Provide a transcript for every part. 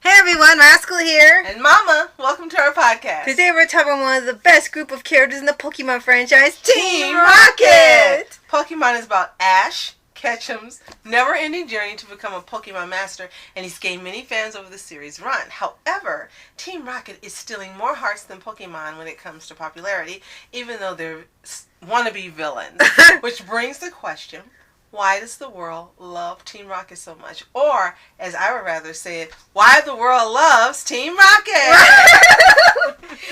Hey everyone, Rascal here. And Mama, welcome to our podcast. Today we're talking about one of the best group of characters in the Pokemon franchise, Team Rocket! Pokemon is about Ash Ketchum's never-ending journey to become a Pokemon master, and he's gained many fans over the series run. However, Team Rocket is stealing more hearts than Pokemon when it comes to popularity, even though they're wannabe villains. Which brings the question, why does the world love Team Rocket so much? Or, as I would rather say it, why the world loves Team Rocket?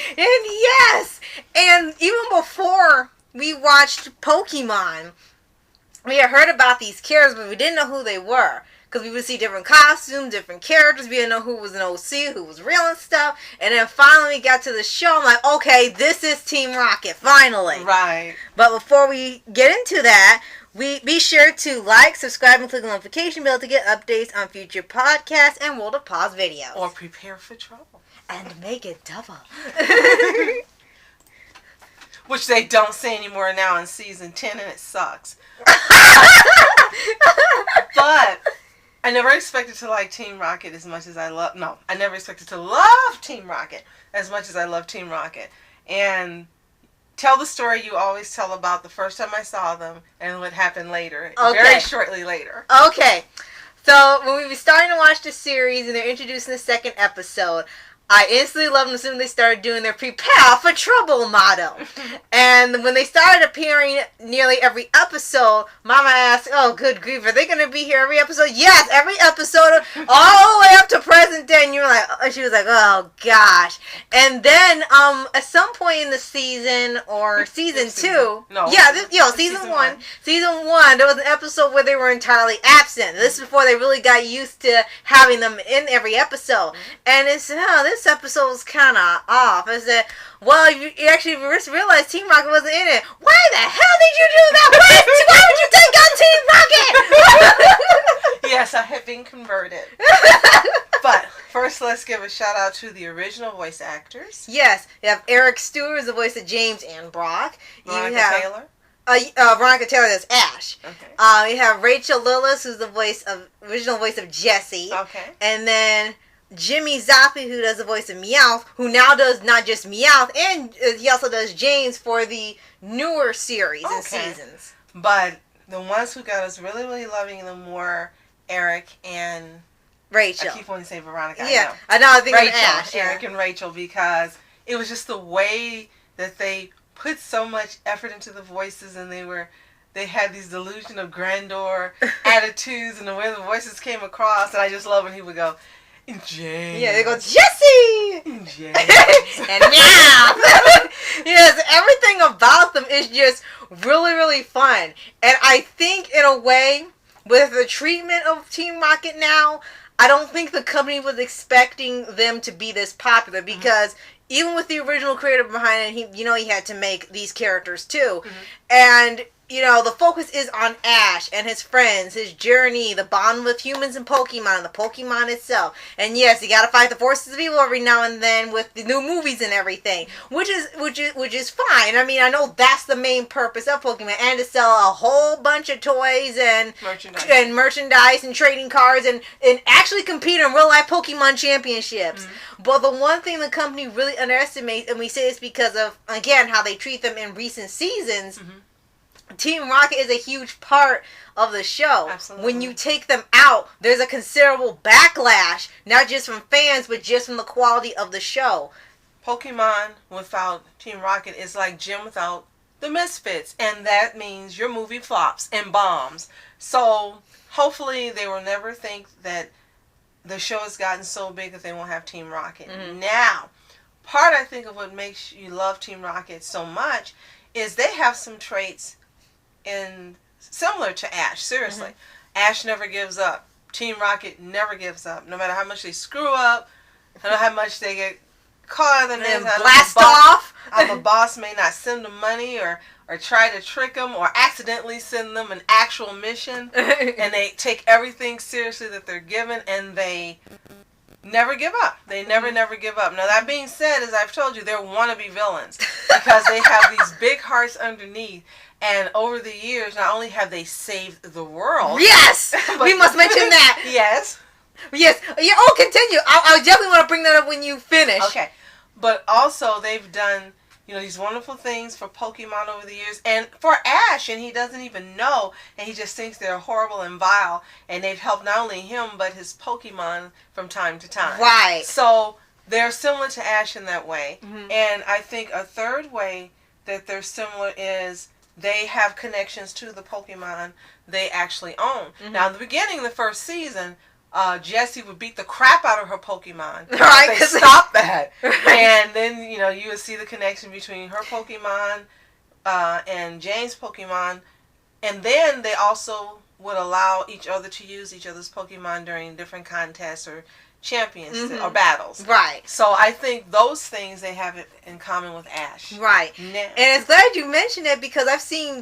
And yes! And even before we watched Pokemon, we had heard about these characters, but we didn't know who they were. Because we would see different costumes, different characters. We didn't know who was an OC, who was real and stuff. And then finally we got to the show. I'm like, okay, this is Team Rocket, finally. Right. But before we get into that, be sure to like, subscribe, and click the notification bell to get updates on future podcasts and World of Paws videos. Or prepare for trouble. And make it double. Which they don't say anymore now in season 10, and it sucks. But I never expected to like Team Rocket as much as I love... No, I never expected to love Team Rocket as much as I love Team Rocket. And tell the story you always tell about the first time I saw them and what happened later. Okay. Very shortly later. Okay. So, when we were starting to watch the series and they're introducing the second episode, I instantly loved them as soon as they started doing their prepare for trouble motto. And when they started appearing nearly every episode, Mama asked, oh, good grief, are they going to be here every episode? Yes, every episode, all the way up to present day. And you were like, she was like, oh, gosh. And then, at some point in the season, or season 2, no, season one, there was an episode where they were entirely absent. This is before they really got used to having them in every episode. And it's, this episode was kind of off. I said, well, you actually realized Team Rocket wasn't in it. Why the hell did you do that? Why would you take out Team Rocket? Yes, I have been converted. But first, let's give a shout out to the original voice actors. Yes, you have Eric Stewart as the voice of James and Brock. Veronica Taylor. Veronica Taylor as Ash. Okay. You have Rachel Lillis, who's the original voice of Jessie. Okay. And then Jimmy Zappi, who does the voice of Meowth, who now does not just Meowth, and he also does James for the newer series and seasons. But the ones who got us really, really loving them were Eric and Rachel. I keep wanting to say Veronica. Yeah, I know. I think Rachel, Ash. Eric and Rachel, because it was just the way that they put so much effort into the voices, and they had these delusion of grandeur attitudes, and the way the voices came across. And I just love when he would go, James. Yeah, they go, Jessie! James. And now! Yes, everything about them is just really, really fun. And I think, in a way, with the treatment of Team Rocket now, I don't think the company was expecting them to be this popular, because even with the original creator behind it, he had to make these characters too. And the focus is on Ash and his friends, his journey, the bond with humans and Pokemon, the Pokemon itself. And yes, you gotta fight the forces of evil every now and then with the new movies and everything, which is fine. I mean, I know that's the main purpose of Pokemon, and to sell a whole bunch of toys and merchandise and trading cards and actually compete in real life Pokemon championships. But the one thing the company really underestimates, and we say this because of, again, how they treat them in recent seasons, Team Rocket is a huge part of the show. Absolutely. When you take them out, there's a considerable backlash, not just from fans, but just from the quality of the show. Pokemon without Team Rocket is like gym without the Misfits, and that means your movie flops and bombs. So hopefully they will never think that the show has gotten so big that they won't have Team Rocket. Now, part I think of what makes you love Team Rocket so much is they have some traits similar to Ash. Seriously. Ash never gives up. Team Rocket never gives up. No matter how much they screw up, no matter how much they get caught in the net, blast off. The boss may not send them money or try to trick them or accidentally send them an actual mission, and they take everything seriously that they're given, and they never give up. They never give up. Now, that being said, as I've told you, they're wannabe villains because they have these big hearts underneath. And over the years, not only have they saved the world. Yes! We must mention that. Yes. Yes. Yeah. Oh, continue. I definitely want to bring that up when you finish. Okay. But also, they've done, these wonderful things for Pokemon over the years. And for Ash, and he doesn't even know. And he just thinks they're horrible and vile. And they've helped not only him, but his Pokemon from time to time. Right. So, they're similar to Ash in that way. Mm-hmm. And I think a third way that they're similar is they have connections to the Pokemon they actually own. Mm-hmm. Now, in the beginning of the first season, Jessie would beat the crap out of her Pokemon. Right. They stopped that. Right. And then, you would see the connection between her Pokemon and Jane's Pokemon. And then they also would allow each other to use each other's Pokemon during different contests or champions or battles. Right. So I think those things they have in common with Ash. Right. Now, and it's glad you mentioned it because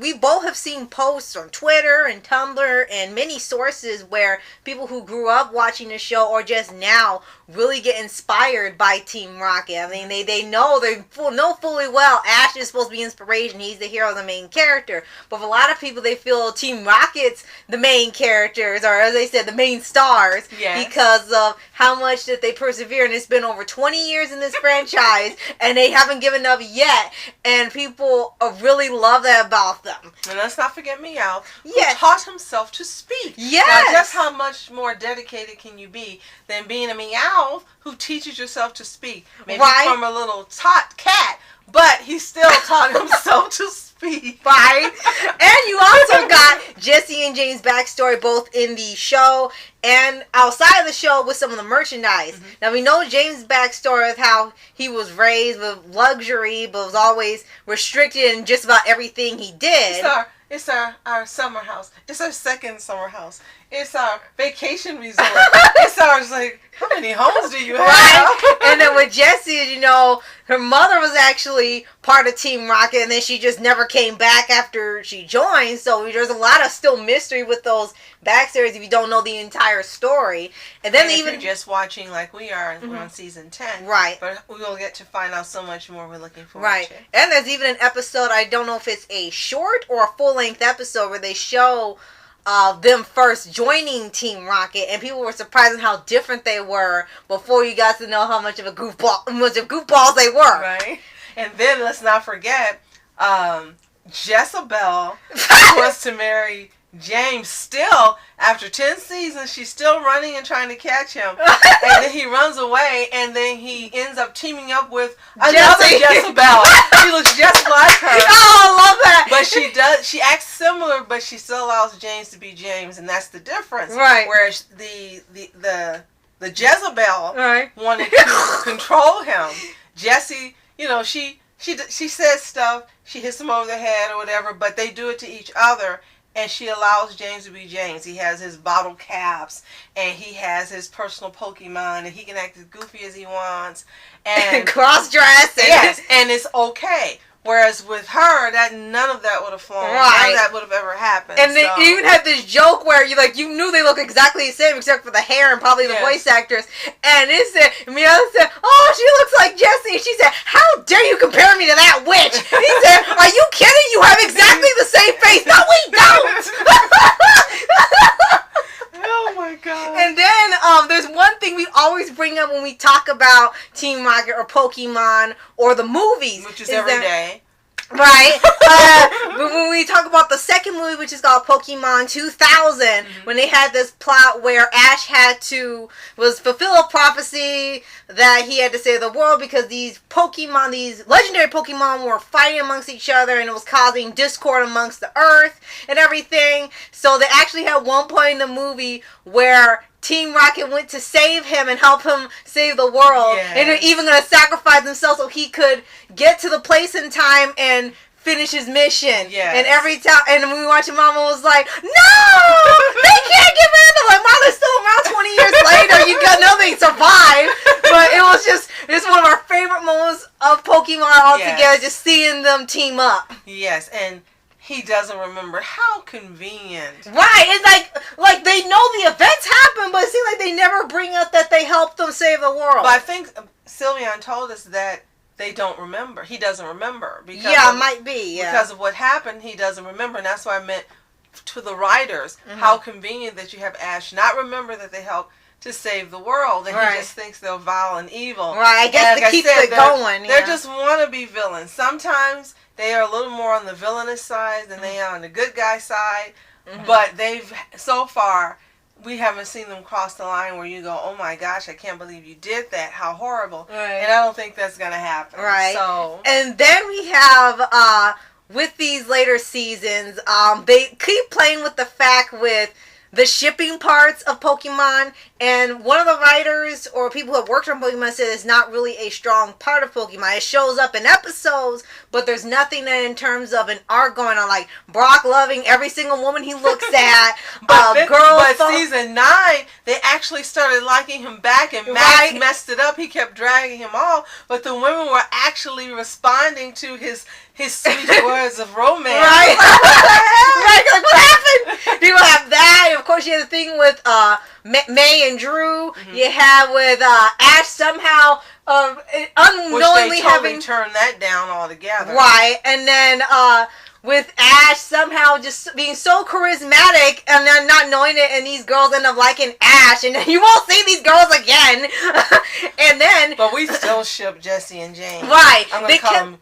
we both have seen posts on Twitter and Tumblr and many sources where people who grew up watching the show or just now really get inspired by Team Rocket. I mean, they know fully well Ash is supposed to be inspiration. He's the hero, the main character. But for a lot of people, they feel Team Rocket's the main characters, or as they said, the main stars, because of how much that they persevere. And it's been over 20 years in this franchise, and they haven't given up yet. And people really love that about them. And let's not forget Meow, who Yes. taught himself to speak. Yes. Now, just how much more dedicated can you be than being a Meow who teaches yourself to speak? Maybe from a little tot cat, but he still taught himself to speak. Right. And you also got Jessie and Jane's backstory both in the show and outside of the show with some of the merchandise. Mm-hmm. Now, we know James' backstory of how he was raised with luxury, but was always restricted in just about everything he did. It's our summer house. It's our second summer house. It's our vacation resort. It's ours, like, how many homes do you have? Right. And then with Jessie, her mother was actually part of Team Rocket, and then she just never came back after she joined. So there's a lot of still mystery with those backstories if you don't know the entire story. And then if you're just watching like we are, and we're on season 10. Right. But we will get to find out so much more we're looking forward to. And there's even an episode, I don't know if it's a short or a full-length episode, where they show them first joining Team Rocket, and people were surprised at how different they were before you got to know how much of goofballs they were. Right. And then let's not forget, Jezebel was to marry James still. After 10 seasons, she's still running and trying to catch him. And then he runs away, and then he ends up teaming up with another Jezebel. She looks just like her. Oh, I love that. But she acts similar, but she still allows James to be James, and that's the difference. Right. Whereas the Jezebel wanted to control him. Jessie, she says stuff, she hits him over the head or whatever, but they do it to each other. And she allows James to be James. He has his bottle caps, and he has his personal Pokemon, and he can act as goofy as he wants. And cross-dress. Yes, and it's okay. Whereas with her, none of that would have flown. None of that would have ever happened. And they even had this joke where you knew they look exactly the same except for the hair and probably the voice actors. And it said, Mia said, "Oh, she looks like Jessie." And she said, "How dare you compare me to that witch?" He said, "Are you kidding? You have exactly the same face." No, we don't. Oh my God. And then there's one thing we always bring up when we talk about Team Rocket or Pokemon or the movies. Which is every day. Right. But when we talk about the second movie, which is called Pokemon 2000, when they had this plot where Ash had to fulfill a prophecy that he had to save the world because these legendary Pokemon were fighting amongst each other, and it was causing discord amongst the Earth and everything. So they actually had one point in the movie where Team Rocket went to save him and help him save the world. Yes. And they're even going to sacrifice themselves so he could get to the place in time and finish his mission. Yes. And every time, and when we watched it, Mama was like, "No! They can't get rid of them!" Like, Mom, they're still around 20 years later. You know they survived. But it's one of our favorite moments of Pokemon altogether, just seeing them team up. Yes, and he doesn't remember. How convenient. Right. It's like they know the events happen, but it seems like they never bring up that they helped them save the world. But I think Sylveon told us that they don't remember. He doesn't remember. Might be. Yeah. Because of what happened, he doesn't remember. And that's why I meant to the writers, how convenient that you have Ash not remember that they helped to save the world, and he just thinks they're vile and evil. Right, I guess to keep it going. They're just wannabe villains. Sometimes they are a little more on the villainous side than they are on the good guy side, but so far, we haven't seen them cross the line where you go, oh my gosh, I can't believe you did that. How horrible. Right. And I don't think that's going to happen. Right. So. And then we have, with these later seasons, they keep playing with the fact with the shipping parts of Pokemon, and one of the writers or people who have worked on Pokemon said it's not really a strong part of Pokemon. It shows up in episodes, but there's nothing in terms of an arc going on, like Brock loving every single woman he looks at. But season 9, they actually started liking him back, and Max messed it up. He kept dragging him off, but the women were actually responding to his sweet words of romance. Right. Right. Like, what happened? People have that. Of course, you have the thing with May and Drew. You have with Ash somehow unknowingly which they totally turned that down altogether. Right. And then with Ash somehow just being so charismatic and then not knowing it, and these girls end up liking Ash, and then you won't see these girls again. And then, but we still ship Jesse and Jane. Right. I'm gonna call them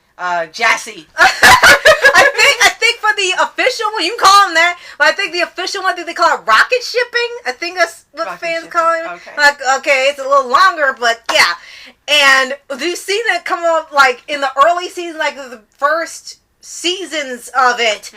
Jassy. I think for the official one, you can call them that, but I think the official one, I think they call it rocket shipping. I think that's what fans call it. Okay. Like, okay, it's a little longer, but yeah. And do you see that come up like in the early season, like the first seasons of it?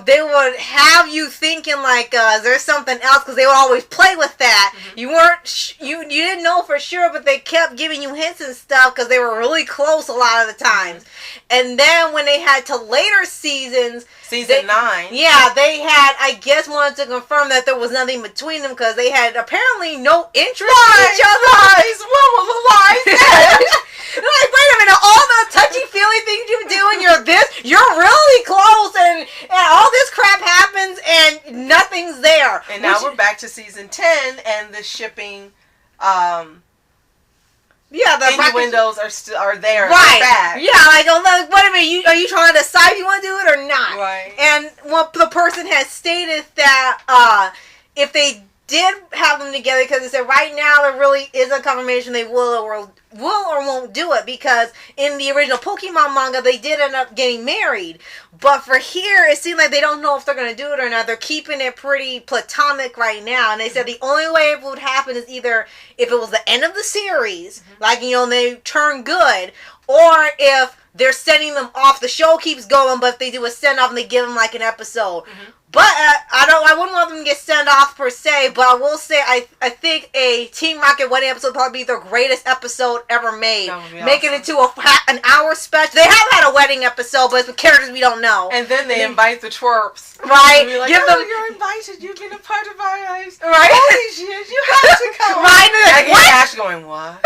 They would have you thinking like there's something else, because they would always play with that. You weren't you didn't know for sure, but they kept giving you hints and stuff because they were really close a lot of the times. And then when they had to later seasons, season 9, yeah, they had, I guess, wanted to confirm that there was nothing between them, because they had apparently no interest in each other. What was the lies? They're like, wait a minute, all the touchy-feely things you do, and you're really close, and all this crap happens, and nothing's there. And now we're back to season 10, and the shipping, the innuendos are there. Right. Back. Yeah, like, oh, wait a minute, are you trying to decide if you want to do it or not? Right. And the person has stated that if they did have them together, because they said right now there really isn't confirmation they will or won't do it, because in the original Pokemon manga they did end up getting married, but for here it seems like they don't know if they're going to do it or not. They're keeping it pretty platonic right now, and they said the only way it would happen is either if it was the end of the series, like, they turn good, or if they're sending them off, the show keeps going, but if they do a send off and they give them like an episode. But I wouldn't want them to get sent off per se, but I will say I think a Team Rocket wedding episode would probably be their greatest episode ever made. Making it to an hour special. They have had a wedding episode, but it's with characters we don't know. And then they invite the twerps. Right. Like, you're invited. You've been a part of our lives. Right. All these years. You have to come. Right. I get Ash going, what?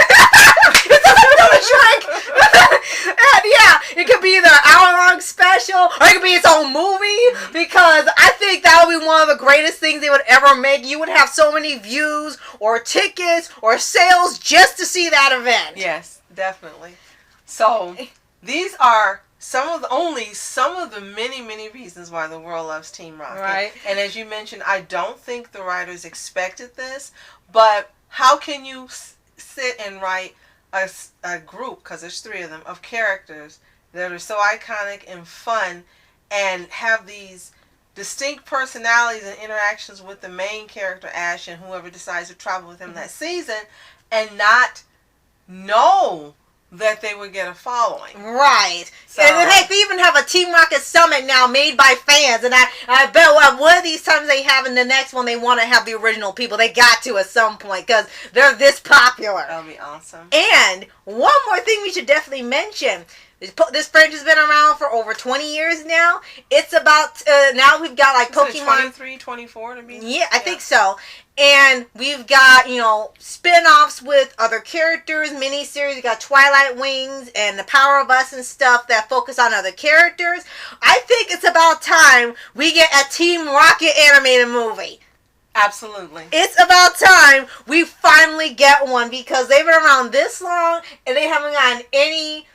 And yeah, it could be either an hour-long special, or it could be its own movie, because I think that would be one of the greatest things they would ever make. You would have so many views, or tickets, or sales just to see that event. Yes, definitely. So, these are some of the many reasons why the world loves Team Rocket. Right. And as you mentioned, I don't think the writers expected this, but how can you sit and write a group, because there's 3 of them, of characters that are so iconic and fun, and have these distinct personalities and interactions with the main character, Ash, and whoever decides to travel with him that season, and not know that they would get a following. Right. So, and heck, they even have a Team Rocket Summit now made by fans, and I bet one of these times they have, in the next one they want to have the original people. They got to at some point, because they're this popular. That'll be awesome. And one more thing we should definitely mention. This franchise has been around for over 20 years now. It's about, now we've got like Pokemon. 23, 24 to be? Yeah, I think so. And we've got, spin-offs with other characters, miniseries. We got Twilight Wings and The Power of Us and stuff that focus on other characters. I think it's about time we get a Team Rocket animated movie. Absolutely. It's about time we finally get one, because they've been around this long and they haven't gotten any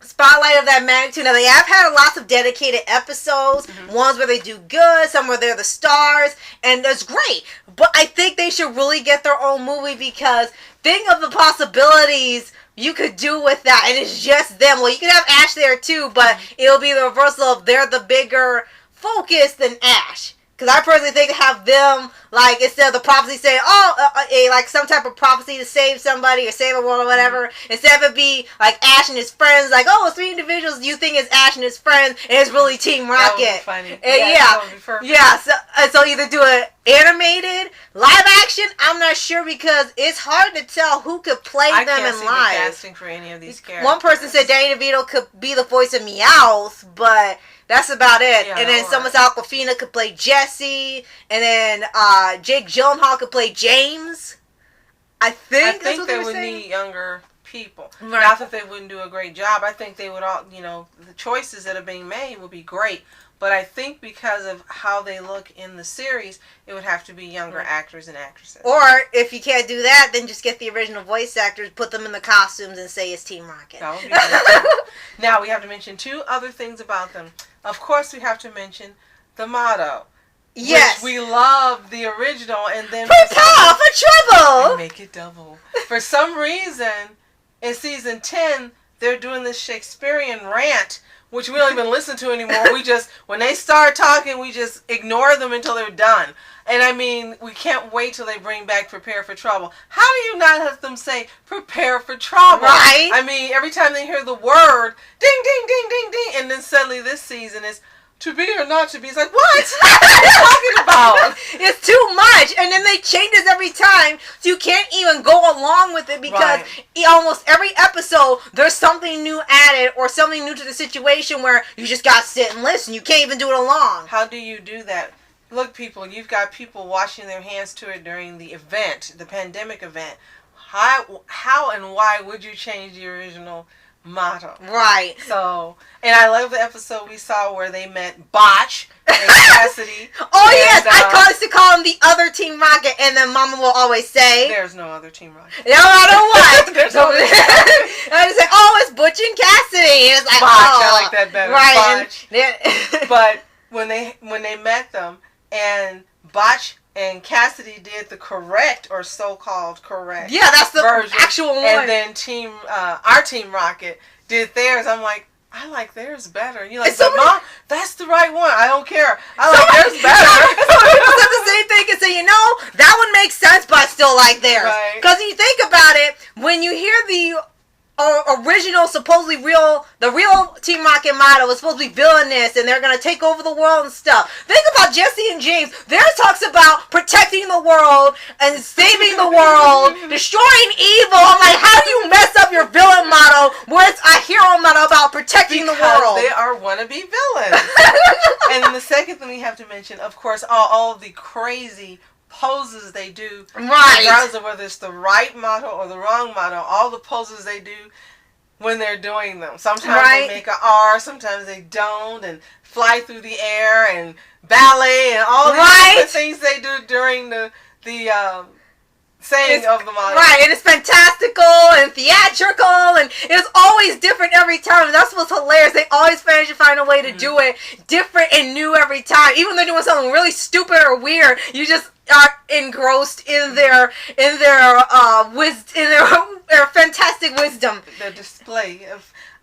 spotlight of that magnitude. Now, they have had lots of dedicated episodes, ones where they do good, some where they're the stars, and that's great. But I think they should really get their own movie, because think of the possibilities you could do with that, and it's just them. Well, you could have Ash there too, but it'll be the reversal of they're the bigger focus than Ash. Because I personally think have them, like, instead of the prophecy saying, like some type of prophecy to save somebody or save the world or whatever, instead of it be like Ash and his friends, like, oh, it's 3 individuals you think it's Ash and his friends, and it's really Team Rocket. That would be funny. And so either do an animated, live action, I'm not sure, because it's hard to tell who could play them in live. I can't see casting for any of these characters. One person said Danny DeVito could be the voice of Meowth, but that's about it. Yeah, and then someone said Awkwafina could play Jesse. And then Jake Gyllenhaal could play James. I think they would need younger people. Right. Not that they wouldn't do a great job. I think they would all, the choices that are being made would be great. But I think because of how they look in the series, it would have to be younger actors and actresses. Or if you can't do that, then just get the original voice actors, put them in the costumes, and say it's Team Rocket. That would be great. Now, we have to mention 2 other things about them. Of course, we have to mention the motto. Yes. Which we love the original, and then prepare for trouble! And make it double. For some reason, in season 10, they're doing this Shakespearean rant, which we don't even listen to anymore. We just, when they start talking, we just ignore them until they're done. And I mean, we can't wait till they bring back Prepare for Trouble. How do you not have them say, prepare for trouble? Right. I mean, every time they hear the word, ding, ding, ding, ding, ding, and then suddenly this season is, to be or not to be. It's like, what? What are you talking about? It's too much. And then they change this every time. So you can't even go along with it, because almost every episode, there's something new added or something new to the situation where you just got to sit and listen. You can't even do it along. How do you do that? Look, people, you've got people washing their hands to it during the event, the pandemic event. How and why would you change the original motto? Right. So, and I love the episode we saw where they met Botch and Cassidy. Oh, yes. I used to call him the other Team Rocket, and then Mama will always say, there's no other Team Rocket. No matter what. There's no other Team Rocket. I just say, oh, it's Butch and Cassidy. And it's like, Botch, oh. I like that better. Right. Botch. But when they met them, and Botch and Cassidy did the correct, or so-called correct, that's the version, actual one. and then our Team Rocket did theirs. I'm like, I like theirs better. You're like, but Mom, that's the right one. I don't care. I like theirs better. Some people said the same thing and say, that one makes sense, but I still like theirs. Because you think about it, when you hear the original, supposedly the real Team Rocket motto was supposed to be villainous, and they're gonna take over the world and stuff. Think about Jesse and James. Theirs talks about protecting the world and saving the world, destroying evil. I'm like, how do you mess up your villain motto where it's a hero motto about protecting the world? They are wannabe villains. And then the second thing we have to mention, of course, all of the crazy poses they do, regardless of whether it's the right motto or the wrong motto, all the poses they do when they're doing them. Sometimes they make an R, sometimes they don't, and fly through the air, and ballet, and all these different things they do during the saying of the motto. Right, and it's fantastical and theatrical, and it's always different every time. And that's what's hilarious. They always manage to find a way to do it different and new every time. Even when they're doing something really stupid or weird, you just are engrossed in their fantastic wisdom. The display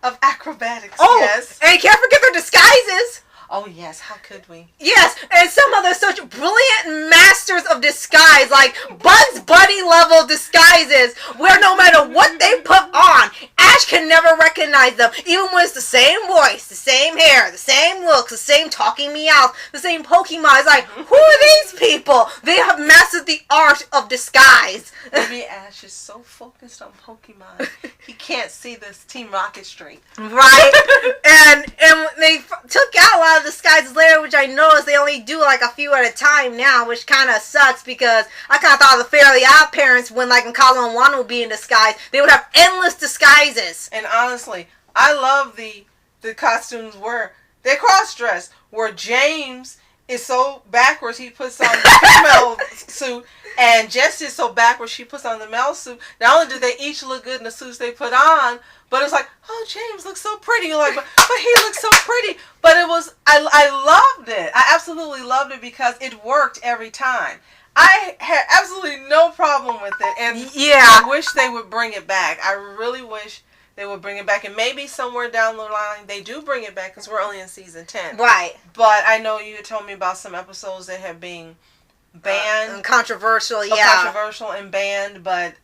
of acrobatics. Oh, yes. And you can't forget their disguises. Oh, yes. How could we? Yes, and some of the such brilliant masters of disguise, like Bugs Bunny level disguises, where no matter what they put on, Ash can never recognize them, even when it's the same voice, the same hair, the same looks, the same talking meows, the same Pokemon. It's like, who are these people? They have mastered the art of disguise. Maybe Ash is so focused on Pokemon, he can't see this Team Rocket straight. Right? and they took out a lot of disguises later, which I noticed they only do like a few at a time now, which kind of sucks, because I kind of thought of the Fairly Odd Parents when, like, when Kazuma and Wanda would be in disguise, they would have endless disguises. And honestly, I love the costumes where they cross-dress, where James is so backwards, he puts on the female suit, and Jessie is so backwards, she puts on the male suit. Not only do they each look good in the suits they put on, but it's like, oh, James looks so pretty. You're like, but he looks so pretty. But it was, I loved it. I absolutely loved it because it worked every time. I had absolutely no problem with it, and I wish they would bring it back. I really wish they would bring it back, and maybe somewhere down the line they do bring it back because we're only in season 10. Right. But I know you had told me about some episodes that have been banned. Controversial, Controversial and banned, but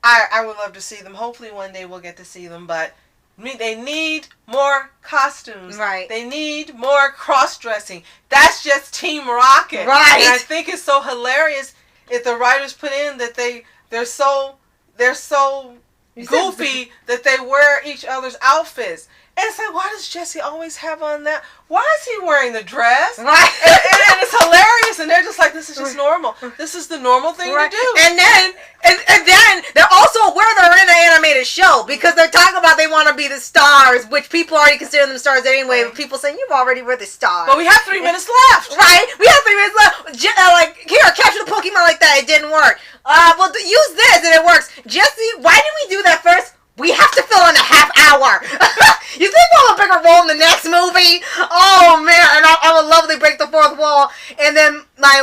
I would love to see them. Hopefully one day we'll get to see them, but they need more costumes. Right. They need more cross-dressing. That's just Team Rocket. Right. And I think it's so hilarious if the writers put in that they're so goofy that they wear each other's outfits. And it's like, why does Jesse always have on that? Why is he wearing the dress? Right. And it's hilarious. And they're just like, this is just normal. This is the normal thing to do. And then they're also aware they're in an animated show because they're talking about they want to be the stars, which people already consider them stars anyway. But people saying, you've already were the stars. But we have 3 minutes left. Right. We have 3 minutes left. Like, here, capture the Pokemon like that. It didn't work. Well, use this and it works. Jesse, why did we do that first? We have to fill in a half hour. You think we'll have a bigger role in the next movie? Oh, man. And I would love to break the fourth wall. And then my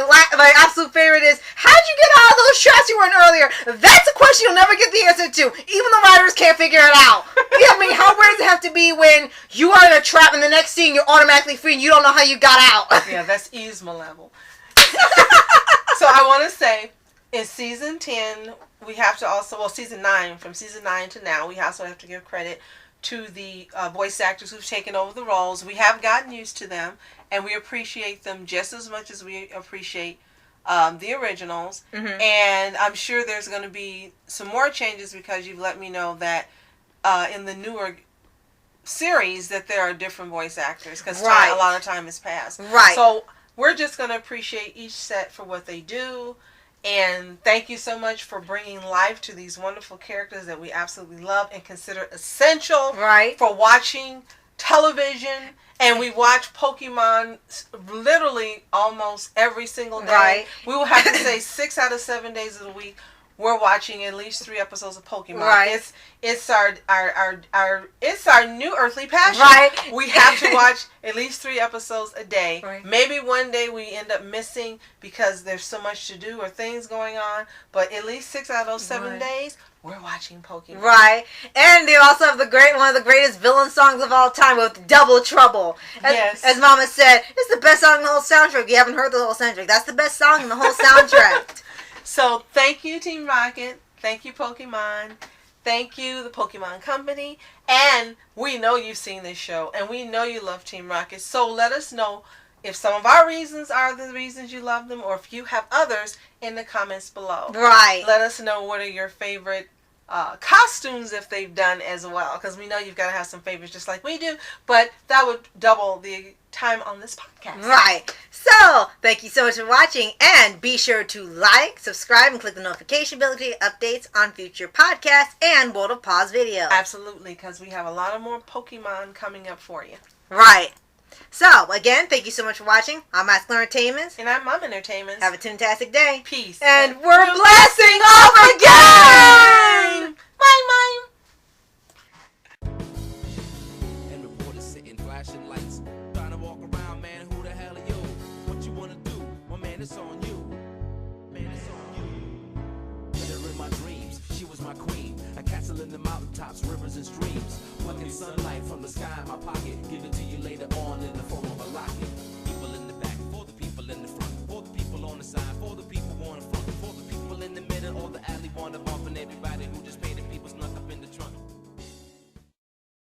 absolute favorite is, how'd you get out of those traps you were in earlier? That's a question you'll never get the answer to. Even the writers can't figure it out. I mean, how weird does it have to be when you are in a trap and the next scene you're automatically free and you don't know how you got out? Yeah, that's Yzma level. So I want to say, in season 10, we have to also, season 9, from season 9 to now, we also have to give credit to the voice actors who've taken over the roles. We have gotten used to them, and we appreciate them just as much as we appreciate the originals. Mm-hmm. And I'm sure there's going to be some more changes because you've let me know that in the newer series that there are different voice actors because a lot of time has passed. Right. So we're just going to appreciate each set for what they do. And thank you so much for bringing life to these wonderful characters that we absolutely love and consider essential for watching television. And we watch Pokemon literally almost every single day. Right. We will have to say 6 out of 7 days of the week we're watching at least 3 episodes of Pokemon. Right. It's our new earthly passion. Right. We have to watch at least 3 episodes a day. Right. Maybe one day we end up missing because there's so much to do or things going on. But at least 6 out of those 7 days, we're watching Pokemon. Right. And they also have one of the greatest villain songs of all time with Double Trouble. As Mama said, it's the best song in the whole soundtrack. You haven't heard the whole soundtrack. That's the best song in the whole soundtrack. So, thank you, Team Rocket. Thank you, Pokemon. Thank you, the Pokemon Company. And we know you've seen this show, and we know you love Team Rocket. So, let us know if some of our reasons are the reasons you love them, or if you have others in the comments below. Right. Let us know what are your favorite costumes if they've done as well, because we know you've got to have some favorites just like we do, but that would double the time on this podcast. Right. So, thank you so much for watching, and be sure to like, subscribe, and click the notification bell to get updates on future podcasts and World of Paws videos. Absolutely, because we have a lot of more Pokemon coming up for you. Right. So, again, thank you so much for watching. I'm Masculine Entertainment. And I'm Mom Entertainment. Have a fantastic day. Peace. And we're blasting off again! Bye, Mom. And reporters sitting, flashing lights. Trying to walk around, man, who the hell are you? What you want to do? My man, it's on you. Man, it's on you. With her in my dreams, she was my queen. A castle in the mountaintops, rivers and streams. Plucking sunlight from the sky in my pocket. Give it to you later on in the form of a rocket.